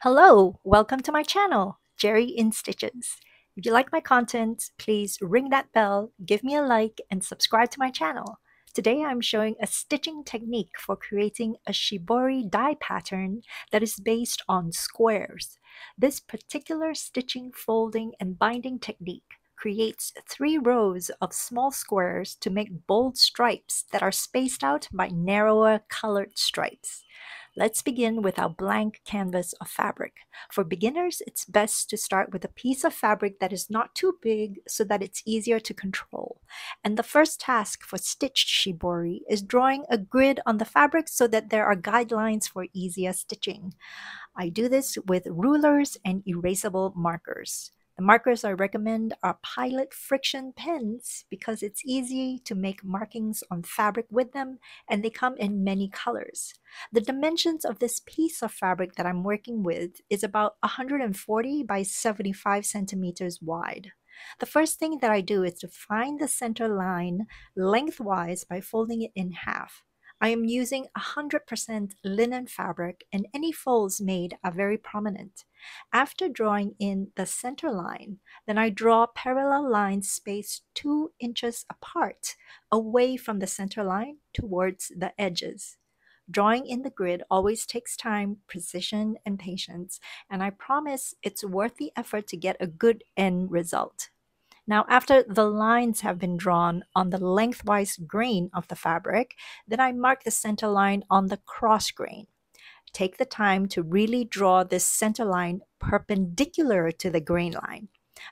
Hello, welcome to my channel, Geri in Stitches. If you like my content, please ring that bell, give me a like, and subscribe to my channel. Today I'm showing a stitching technique for creating a Shibori dye pattern that is based on squares. This particular stitching, folding, and binding technique creates 3 rows of small squares to make bold stripes that are spaced out by narrower colored stripes. Let's begin with our blank canvas of fabric. For beginners, it's best to start with a piece of fabric that is not too big so that it's easier to control. And the first task for stitched shibori is drawing a grid on the fabric so that there are guidelines for easier stitching. I do this with rulers and erasable markers. The markers I recommend are Pilot friction pens because it's easy to make markings on fabric with them, and they come in many colors. The dimensions of this piece of fabric that I'm working with is about 140 by 75 centimeters wide. The first thing that I do is to find the center line lengthwise by folding it in half. I am using 100% linen fabric, and any folds made are very prominent. After drawing in the center line, then I draw parallel lines spaced 2 inches apart, away from the center line towards the edges. Drawing in the grid always takes time, precision, and patience, and I promise it's worth the effort to get a good end result. Now, after the lines have been drawn on the lengthwise grain of the fabric, then I mark the center line on the cross grain. Take the time to really draw this center line perpendicular to the grain line.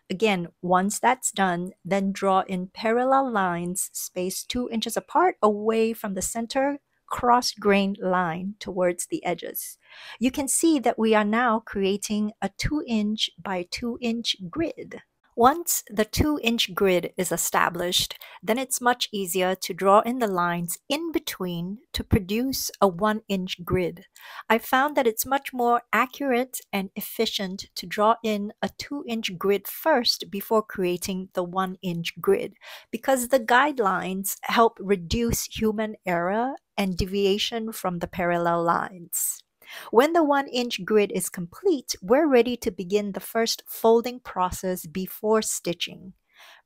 Again, once that's done, then draw in parallel lines spaced 2 inches apart away from the center cross grain line towards the edges. You can see that we are now creating a 2-inch by 2-inch grid. Once the 2-inch grid is established, then it's much easier to draw in the lines in between to produce a 1-inch grid. I found that it's much more accurate and efficient to draw in a 2-inch grid first before creating the 1-inch grid, because the guidelines help reduce human error and deviation from the parallel lines. When the 1-inch grid is complete, we're ready to begin the first folding process before stitching.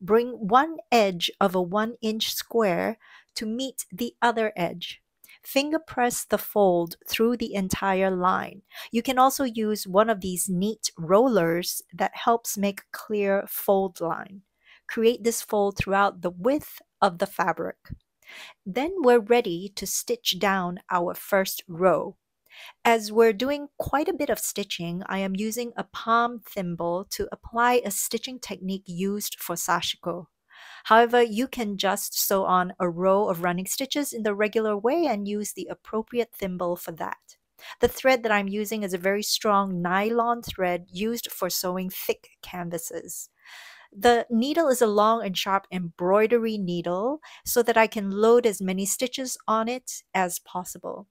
Bring one edge of a 1-inch square to meet the other edge. Finger press the fold through the entire line. You can also use one of these neat rollers that helps make a clear fold line. Create this fold throughout the width of the fabric. Then we're ready to stitch down our first row. As we're doing quite a bit of stitching, I am using a palm thimble to apply a stitching technique used for sashiko. However, you can just sew on a row of running stitches in the regular way and use the appropriate thimble for that. The thread that I'm using is a very strong nylon thread used for sewing thick canvases. The needle is a long and sharp embroidery needle so that I can load as many stitches on it as possible.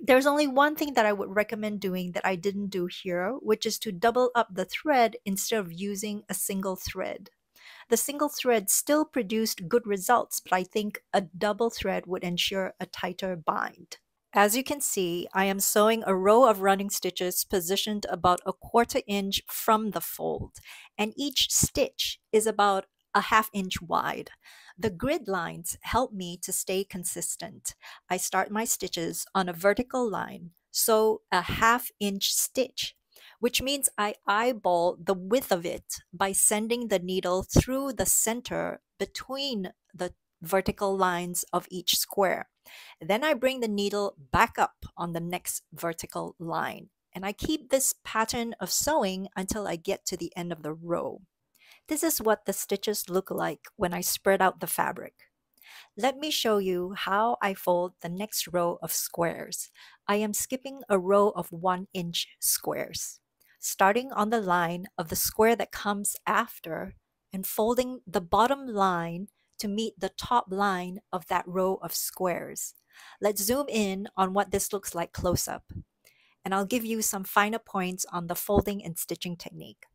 There's only one thing that I would recommend doing that I didn't do here, which is to double up the thread instead of using a single thread. The single thread still produced good results, but I think a double thread would ensure a tighter bind. As you can see, I am sewing a row of running stitches positioned about a 1/4 inch from the fold, and each stitch is about a 1/2 inch wide. The grid lines help me to stay consistent. I start my stitches on a vertical line, so a 1/2 inch stitch, which means I eyeball the width of it by sending the needle through the center between the vertical lines of each square. Then I bring the needle back up on the next vertical line, and I keep this pattern of sewing until I get to the end of the row. This is what the stitches look like when I spread out the fabric. Let me show you how I fold the next row of squares. I am skipping a row of 1-inch squares, starting on the line of the square that comes after and folding the bottom line to meet the top line of that row of squares. Let's zoom in on what this looks like close up, and I'll give you some finer points on the folding and stitching technique.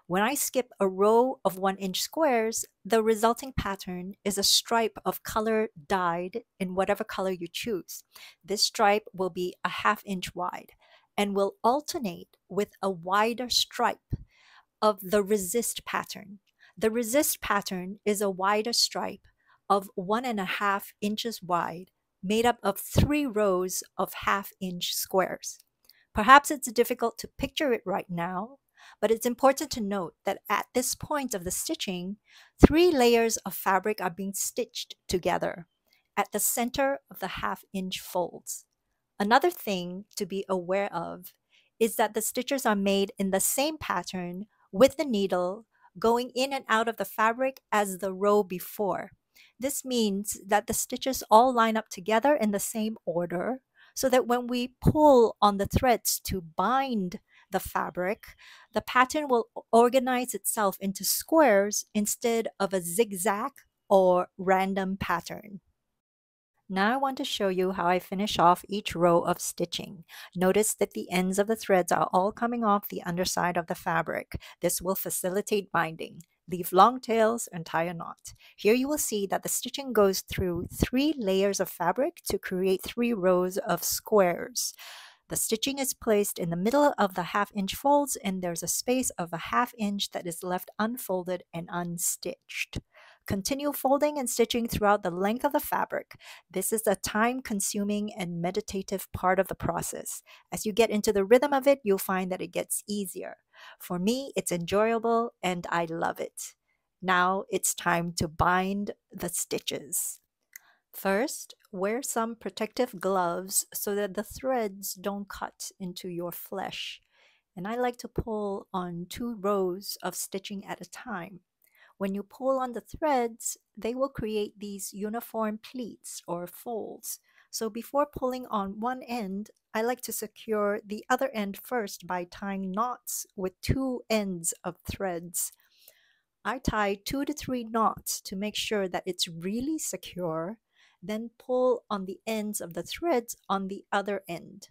When I skip a row of 1-inch squares, the resulting pattern is a stripe of color dyed in whatever color you choose. This stripe will be a 1/2 inch wide. and will alternate with a wider stripe of the resist pattern. The resist pattern is a wider stripe of 1.5 inches wide, made up of 3 rows of half-inch squares. Perhaps it's difficult to picture it right now, but it's important to note that at this point of the stitching, 3 layers of fabric are being stitched together at the center of the half-inch folds. Another thing to be aware of is that the stitches are made in the same pattern with the needle going in and out of the fabric as the row before. This means that the stitches all line up together in the same order so that when we pull on the threads to bind the fabric, the pattern will organize itself into squares instead of a zigzag or random pattern. Now I want to show you how I finish off each row of stitching. Notice that the ends of the threads are all coming off the underside of the fabric. This will facilitate binding. Leave long tails and tie a knot. Here you will see that the stitching goes through 3 layers of fabric to create 3 rows of squares. The stitching is placed in the middle of the half-inch folds, and there's a space of a half-inch that is left unfolded and unstitched. Continue folding and stitching throughout the length of the fabric. This is a time-consuming and meditative part of the process. As you get into the rhythm of it, you'll find that it gets easier. For me, it's enjoyable and I love it. Now it's time to bind the stitches. First, wear some protective gloves so that the threads don't cut into your flesh. And I like to pull on 2 rows of stitching at a time. When you pull on the threads, they will create these uniform pleats or folds. So before pulling on one end, I like to secure the other end first by tying knots with 2 ends of threads. I tie 2 to 3 knots to make sure that it's really secure, then pull on the ends of the threads on the other end.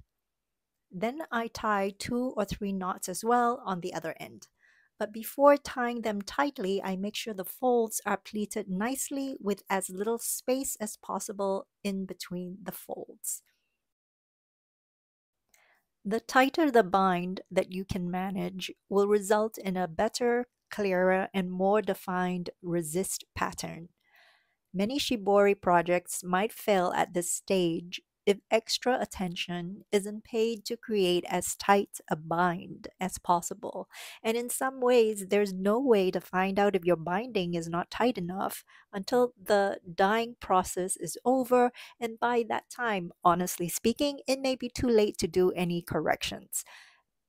Then I tie 2 or 3 knots as well on the other end. But before tying them tightly, I make sure the folds are pleated nicely with as little space as possible in between the folds. The tighter the bind that you can manage will result in a better, clearer, and more defined resist pattern. Many Shibori projects might fail at this stage if extra attention isn't paid to create as tight a bind as possible. And in some ways, there's no way to find out if your binding is not tight enough until the dyeing process is over. And by that time, honestly speaking, it may be too late to do any corrections.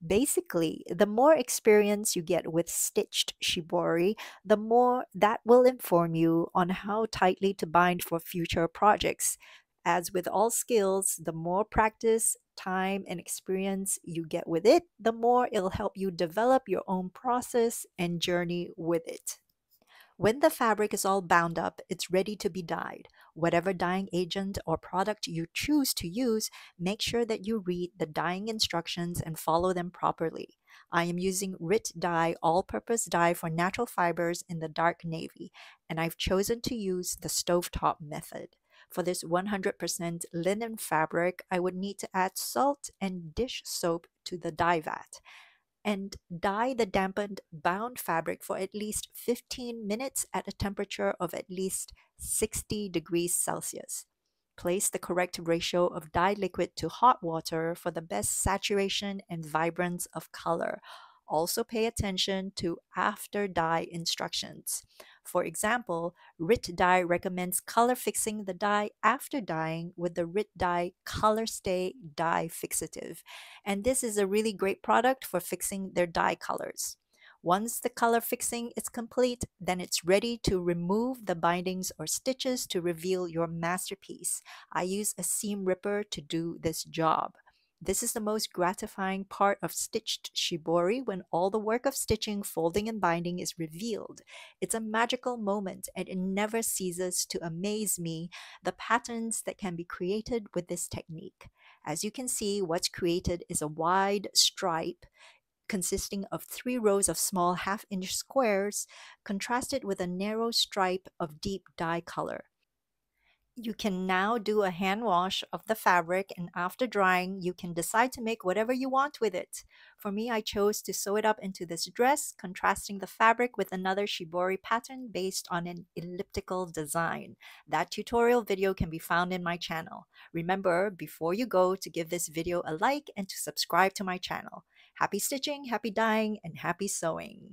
Basically, the more experience you get with stitched shibori, the more that will inform you on how tightly to bind for future projects. As with all skills, the more practice, time, and experience you get with it, the more it'll help you develop your own process and journey with it. When the fabric is all bound up, it's ready to be dyed. Whatever dyeing agent or product you choose to use, make sure that you read the dyeing instructions and follow them properly. I am using Rit Dye all-purpose dye for natural fibers in the dark navy, and I've chosen to use the stovetop method. For this 100% linen fabric, I would need to add salt and dish soap to the dye vat and dye the dampened bound fabric for at least 15 minutes at a temperature of at least 60 degrees Celsius. Place the correct ratio of dye liquid to hot water for the best saturation and vibrance of color. Also pay attention to after dye instructions. For example, Rit Dye recommends color fixing the dye after dyeing with the Rit Dye Color Stay Dye Fixative. And this is a really great product for fixing their dye colors. Once the color fixing is complete, then it's ready to remove the bindings or stitches to reveal your masterpiece. I use a seam ripper to do this job. This is the most gratifying part of stitched shibori when all the work of stitching, folding, and binding is revealed. It's a magical moment and it never ceases to amaze me the patterns that can be created with this technique. As you can see, what's created is a wide stripe consisting of 3 rows of small half-inch squares contrasted with a narrow stripe of deep dye color. You can now do a hand wash of the fabric, and after drying, you can decide to make whatever you want with it. For me, I chose to sew it up into this dress, contrasting the fabric with another Shibori pattern based on an elliptical design. That tutorial video can be found in my channel. Remember, before you go, to give this video a like and to subscribe to my channel. Happy stitching, happy dyeing, and happy sewing!